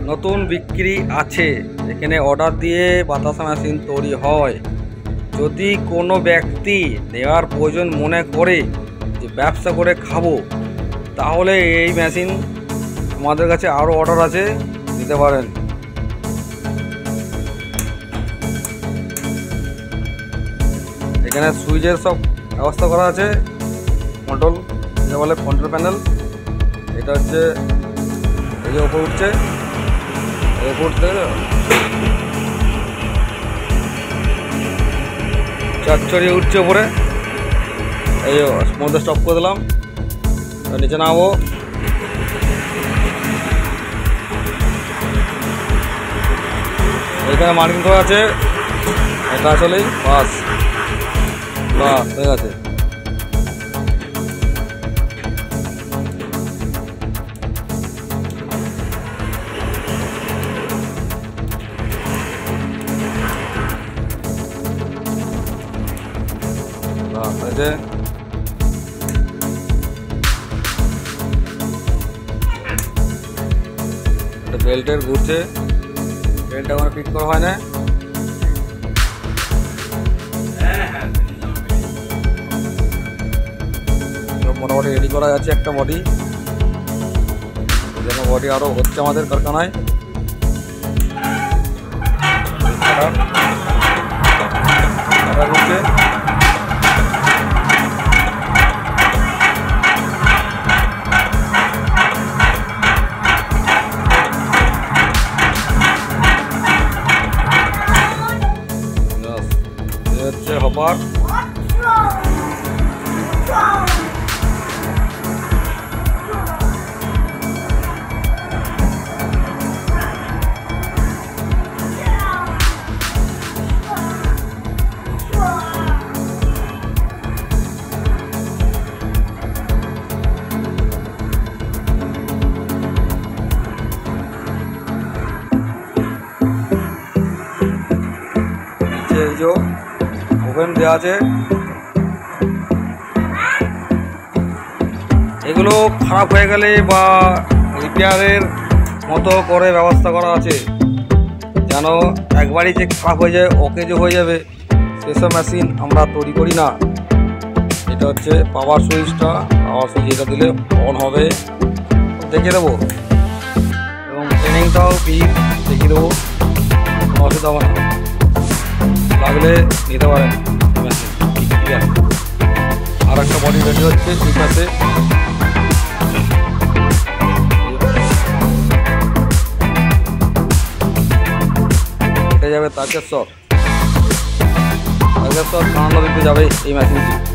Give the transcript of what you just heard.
নতুন বিক্রি আছে। এখানে অর্ডার দিয়ে বাতাসা মেশিন তৈরি হয়। যদি কোনো ব্যক্তি নেওয়ার প্রয়োজন মনে করে যে ব্যবসা করে খাবো, তাহলে এই মেশিন আমাদের কাছে আরও অর্ডার আছে, দিতে পারেন। এখানে সুইচের সব ব্যবস্থা করা আছে, কন্ট্রোল যেটা বলে কন্ট্রোল প্যানেল। এটা হচ্ছে এই যে ওপর উঠছে, ওপর উঠতে চড়িয়ে উঠছে ওপরে। এই মধ্যে স্টপ করে দিলাম, নিচে নামাবো। এখানে মার্কিং করা আছে, এটা আসলেই বাস হয়ে গেছে। বেল্টের ঘুরছে, বেল্ট আমার ফিট করা হয় না। মোটামুটি রেডি করা যাচ্ছে একটা বডি, যেন বডি আরো হচ্ছে আমাদের কারখানায়। ঘুরছে, হচ্ছে হপার। ওভেন দেওয়া আছে। এগুলো খারাপ হয়ে গেলে বা রিপেয়ারের মতো করে ব্যবস্থা করা আছে, যেন একবারই যে খারাপ হয়ে যায়, অকেজ হয়ে যাবে, সেসব মেশিন আমরা তৈরি করি না। এটা হচ্ছে পাওয়ার সুইচটা, পাওয়ার সুইচ এটা দিলে অন হবে, দেখিয়ে দেবো। এবং ট্রেনিংটাও দেখিয়ে দেবো, অসুবিধা হবে না, লাগলে নিতে পারেন মেশিন। ঠিক আছে, আর একটা বডি রেডি হচ্ছে ঠিক আছে। এটা যাবে তারকেশ্বর, কানাডা দিতে যাবে এই মেশিনটি।